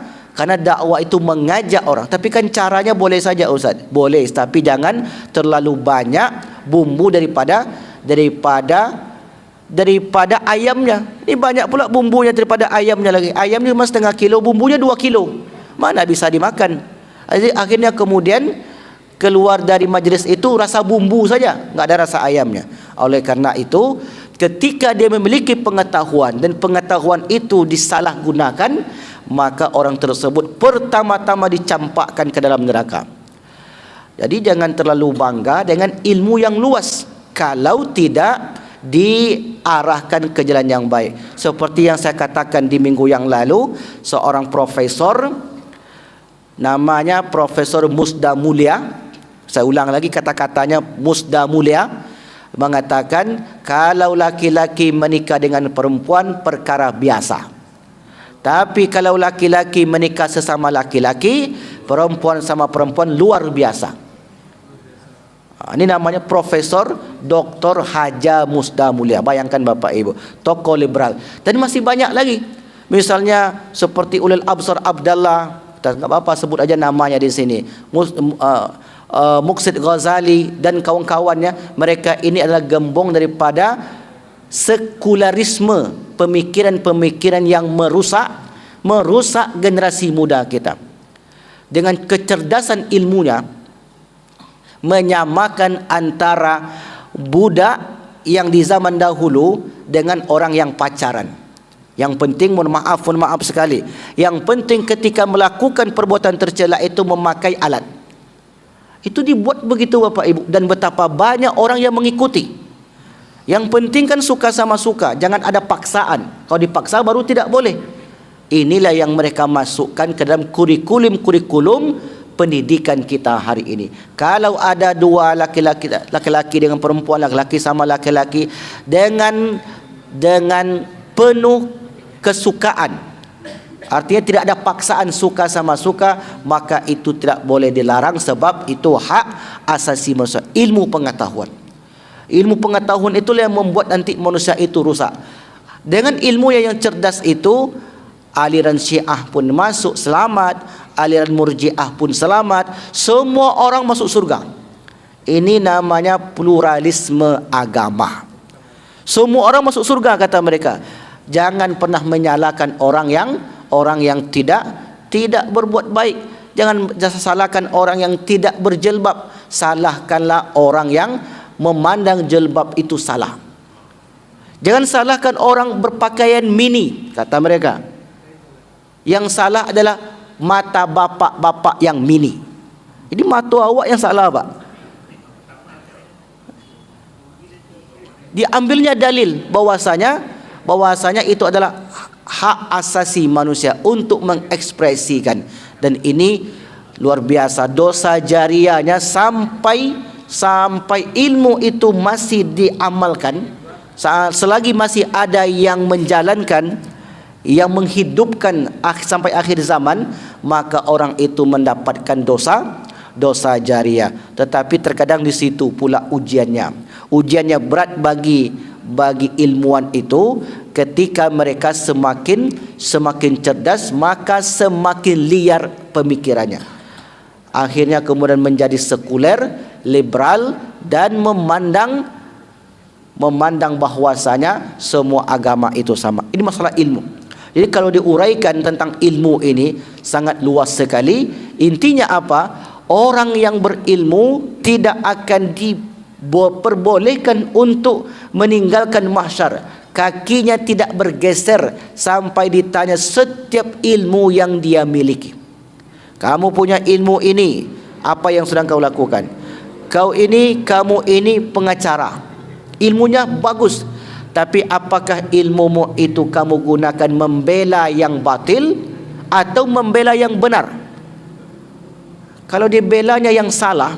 dakwah itu mengajak orang. Tapi kan caranya boleh saja Ustaz. Boleh, tapi jangan terlalu banyak bumbu daripada ayamnya. Ini banyak pula bumbunya daripada ayamnya lagi. Ayamnya cuma setengah kilo, bumbunya 2 kilo. Mana bisa dimakan? Akhirnya kemudian keluar dari majlis itu rasa bumbu saja, enggak ada rasa ayamnya. Oleh karena itu, ketika dia memiliki pengetahuan dan pengetahuan itu disalahgunakan, maka orang tersebut pertama-tama dicampakkan ke dalam neraka. Jadi jangan terlalu bangga dengan ilmu yang luas kalau tidak diarahkan ke jalan yang baik. Seperti yang saya katakan di minggu yang lalu, seorang profesor namanya Profesor Musda Mulia, saya ulang lagi kata-katanya, Musda Mulia, mengatakan kalau laki-laki menikah dengan perempuan perkara biasa, tapi kalau laki-laki menikah sesama laki-laki, perempuan sama perempuan luar biasa. Ini namanya Profesor Dr. Haja Musda Mulia. Bayangkan Bapak Ibu, tokoh liberal. Dan masih banyak lagi. Misalnya seperti Ulil Absar Abdallah, tak apa-apa sebut aja namanya di sini. Muqsid Ghazali dan kawan-kawannya, mereka ini adalah gembong daripada sekularisme, pemikiran-pemikiran yang merusak generasi muda kita. Dengan kecerdasan ilmunya menyamakan antara budak yang di zaman dahulu dengan orang yang pacaran. Yang penting, mohon maaf sekali, yang penting ketika melakukan perbuatan tercela itu memakai alat. Itu dibuat begitu Bapak Ibu, dan betapa banyak orang yang mengikuti. Yang penting kan suka sama suka, jangan ada paksaan. Kalau dipaksa baru tidak boleh. Inilah yang mereka masukkan ke dalam kurikulum pendidikan kita hari ini. Kalau ada dua laki-laki dengan perempuan, laki-laki sama laki-laki dengan penuh kesukaan, artinya tidak ada paksaan, suka sama suka, maka itu tidak boleh dilarang, sebab itu hak asasi manusia. Ilmu pengetahuan itulah yang membuat nanti manusia itu rusak. Dengan ilmu yang cerdas itu, aliran Syiah pun masuk selamat, aliran Murji'ah pun selamat, semua orang masuk surga. Ini namanya pluralisme agama. Semua orang masuk surga kata mereka. Jangan pernah menyalahkan orang yang tidak berbuat baik. Jangan salahkan orang yang tidak berjilbab. Salahkanlah orang yang memandang jilbab itu salah. Jangan salahkan orang berpakaian mini, kata mereka. Yang salah adalah mata bapak-bapak yang mini. Jadi mata awak yang salah, Pak. Diambilnya dalil bahwasanya itu adalah hak asasi manusia untuk mengekspresikan. Dan ini luar biasa, dosa jariahnya sampai ilmu itu masih diamalkan, selagi masih ada yang menjalankan, yang menghidupkan sampai akhir zaman, maka orang itu mendapatkan dosa jariah. Tetapi terkadang di situ pula ujiannya berat bagi ilmuwan itu. Ketika mereka semakin cerdas, maka semakin liar pemikirannya. Akhirnya kemudian menjadi sekuler, liberal, dan memandang bahwasanya semua agama itu sama. Ini masalah ilmu. Jadi kalau diuraikan tentang ilmu ini sangat luas sekali. Intinya apa? Orang yang berilmu tidak akan diperbolehkan untuk meninggalkan mahsyar. Kakinya tidak bergeser sampai ditanya setiap ilmu yang dia miliki. Kamu punya ilmu ini, apa yang sedang kau lakukan? Kamu ini pengacara, ilmunya bagus, tapi apakah ilmumu itu kamu gunakan membela yang batil atau membela yang benar? Kalau dia belanya yang salah,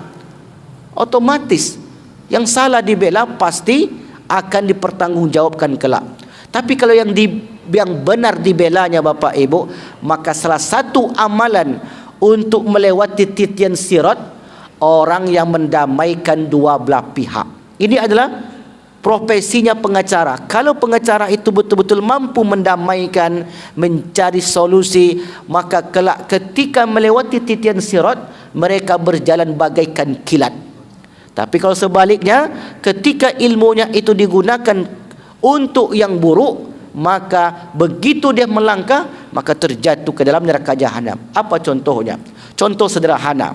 otomatis yang salah dibela pasti akan dipertanggungjawabkan kelak. Tapi kalau yang benar dibelanya Bapak Ibu, maka salah satu amalan untuk melewati titian sirat, orang yang mendamaikan dua belah pihak. Ini adalah profesinya pengacara. Kalau pengacara itu betul-betul mampu mendamaikan, mencari solusi, maka kelak ketika melewati titian sirat, mereka berjalan bagaikan kilat. Tapi kalau sebaliknya, ketika ilmunya itu digunakan untuk yang buruk, maka begitu dia melangkah, maka terjatuh ke dalam neraka jahanam. Apa contohnya? Contoh sederhana.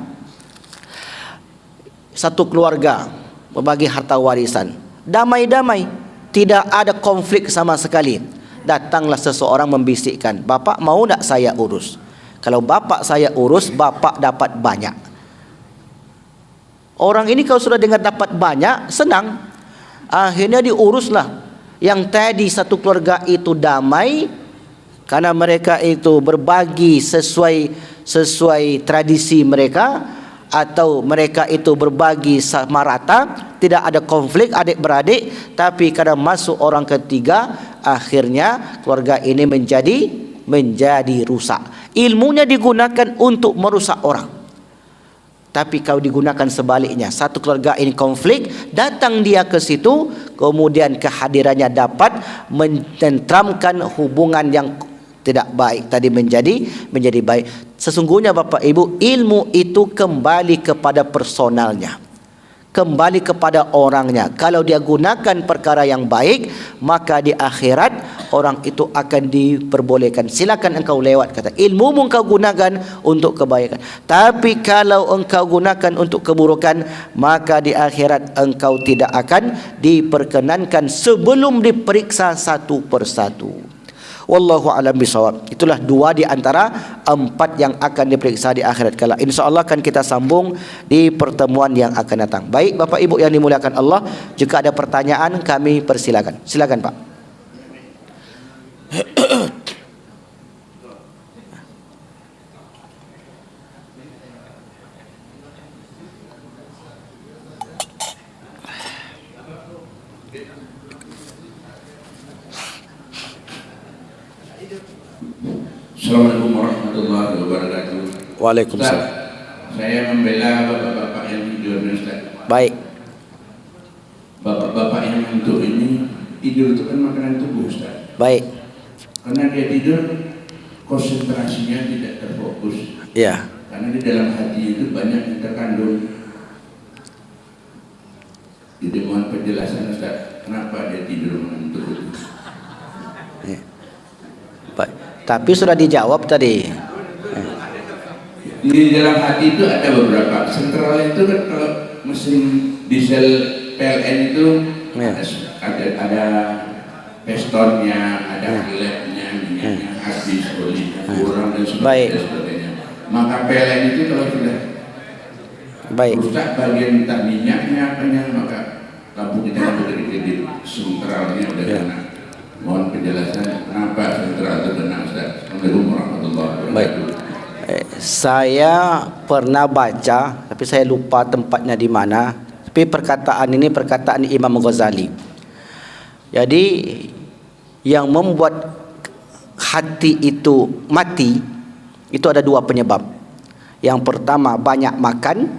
Satu keluarga berbagi harta warisan, damai-damai, tidak ada konflik sama sekali. Datanglah seseorang membisikkan, "Bapak mau tak saya urus? Kalau bapak saya urus, bapak dapat banyak." Orang ini kalau sudah dengar dapat banyak, senang. Akhirnya diuruslah. Yang tadi satu keluarga itu damai karena mereka itu berbagi sesuai tradisi mereka, atau mereka itu berbagi sama rata, tidak ada konflik adik-beradik. Tapi kadang masuk orang ketiga, akhirnya keluarga ini menjadi rusak. Ilmunya digunakan untuk merusak orang. Tapi kalau digunakan sebaliknya, satu keluarga ini konflik, datang dia ke situ, kemudian kehadirannya dapat menentramkan hubungan yang tidak baik tadi menjadi baik. Sesungguhnya Bapak Ibu, ilmu itu kembali kepada personalnya, kembali kepada orangnya. Kalau dia gunakan perkara yang baik, maka di akhirat orang itu akan diperbolehkan. Silakan engkau lewat, kata. Ilmu engkau gunakan untuk kebaikan. Tapi kalau engkau gunakan untuk keburukan, maka di akhirat engkau tidak akan diperkenankan sebelum diperiksa satu persatu. Wallahu a'lam bishawab. Itulah dua di antara empat yang akan diperiksa di akhirat kala. InsyaAllah akan kita sambung di pertemuan yang akan datang. Baik Bapak Ibu yang dimuliakan Allah, jika ada pertanyaan kami persilakan. Silakan Pak. Assalamualaikum warahmatullahi wabarakatuh. Waalaikumsalam. Ustaz, saya membela bapak-bapak yang tidur nih Ustaz. Baik. Bapak-bapak yang ngantuk ini, tidur itu kan makanan tubuh Ustaz. Baik. Karena dia tidur, konsentrasinya tidak terfokus. Ya. Karena di dalam hati itu banyak yang terkandung. Jadi mohon penjelasan Ustaz, kenapa dia tidur mengantuk itu? Ya. Baik. Tapi sudah dijawab tadi. Di dalam hati itu ada beberapa. Sentral itu kan kalau mesin diesel PLN itu ada pistonnya, ada kiletnya, minyaknya habis, olinya kurang dan sebagainya. Maka PLN itu kalau sudah rusak bagian entah minyaknya apanya, maka lampu kita akan berdiri sentralnya udah kena. Mohon penjelasan kenapa sentral itu kena Ustaz. Assalamualaikum warahmatullahi wabarakatuh. Saya pernah baca, tapi saya lupa tempatnya di mana. Tapi perkataan ini perkataan Imam Ghazali. Jadi yang membuat hati itu mati itu ada dua penyebab. Yang pertama banyak makan,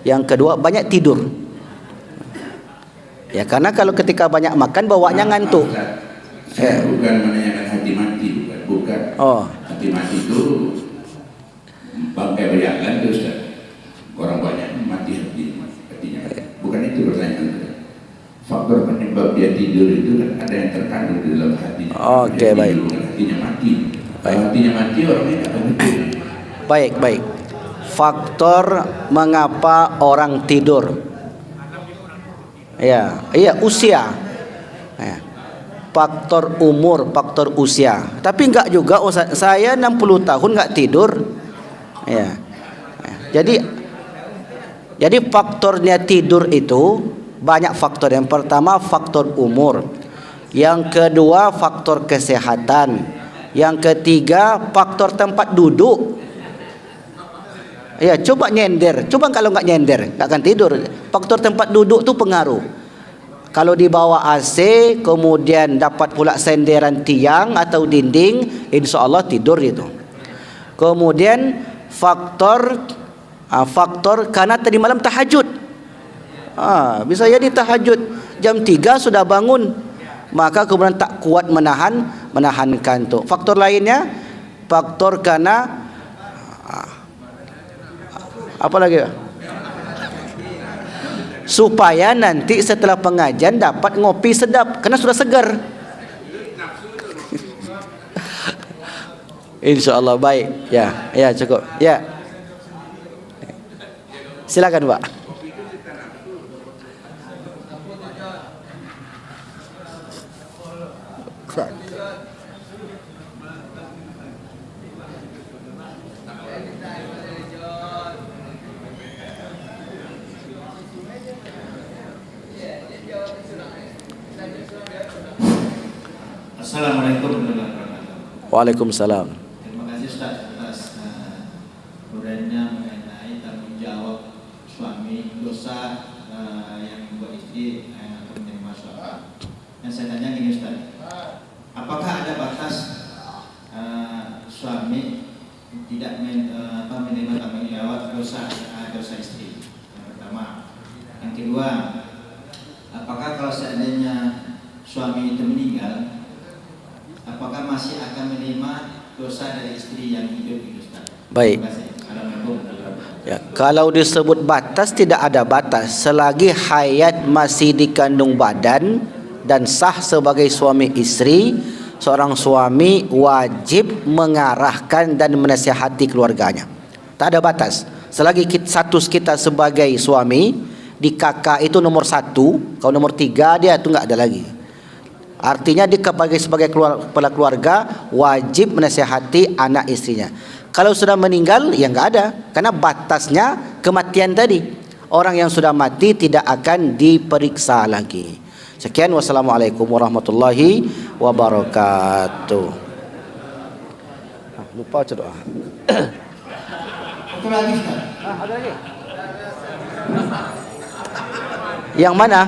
yang kedua banyak tidur. Ya karena kalau ketika banyak makan bawaannya ngantuk. Saya bukan menanyakan hati mati, bukan. Oh. Hati mati itu bangkai bayangan itu Ustaz. Orang banyak mati hatinya. Bukan itu pertanyaan. Faktor penyebab dia tidur itu kan ada yang terkandung di dalam hatinya. Oke, baik. Hatinya mati. Baik. Kalau hatinya mati orangnya tidak akan tidur. Baik. Faktor mengapa orang tidur. Iya, usia. Ya. Faktor umur, faktor usia. Tapi enggak juga, saya 60 tahun enggak tidur. Ya. Jadi faktornya tidur itu banyak faktor. Yang pertama faktor umur. Yang kedua faktor kesehatan. Yang ketiga faktor tempat duduk. Ya, coba nyender. Coba kalau nggak nyender, nggak akan tidur. Faktor tempat duduk tu pengaruh. Kalau di bawah AC, kemudian dapat pula senderan tiang atau dinding, insya Allah tidur itu. Kemudian faktor karena tadi malam tahajud. Bisa jadi tahajud jam 3 sudah bangun, maka kemudian tak kuat menahan kantuk. Faktor lainnya, faktor karena apa lagi? Supaya nanti setelah pengajian dapat ngopi sedap karena sudah segar. Insyaallah baik. Ya cukup. Ya. Silakan, Pak. Assalamualaikum warahmatullahi wabarakatuh. Waalaikumsalam. Terima kasih Ustaz atas uraiannya mengenai tanggung jawab suami dosa yang membuat istri atau menerima suami. Yang saya tanya gini Ustaz, apakah ada batas suami tidak menerima tanggung jawab dosa istri? Yang pertama. Yang kedua, apakah kalau seandainya suami itu meninggal, apakah masih akan menerima dosa dari istri yang hidup itu Ustaz? Baik. Ya, kalau disebut batas, tidak ada batas selagi hayat masih dikandung badan dan sah sebagai suami istri. Seorang suami wajib mengarahkan dan menasihati keluarganya. Tak ada batas. Selagi status kita sebagai suami, di kakak itu nomor 1, kalau nomor 3 dia itu enggak ada lagi. Artinya dia sebagai kepala keluarga wajib menasihati anak istrinya. Kalau sudah meninggal, ya enggak ada, karena batasnya kematian tadi. Orang yang sudah mati tidak akan diperiksa lagi. Sekian, wassalamualaikum warahmatullahi wabarakatuh. Lupa baca doa. Satu lagi Ustaz. Ada lagi. Yang mana?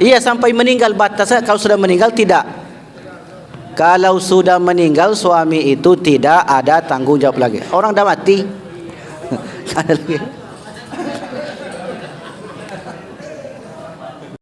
Iya, sampai meninggal batasnya. Kalau sudah meninggal tidak. Kalau sudah meninggal suami itu tidak ada tanggung jawab lagi. Orang dah mati. Ada lagi.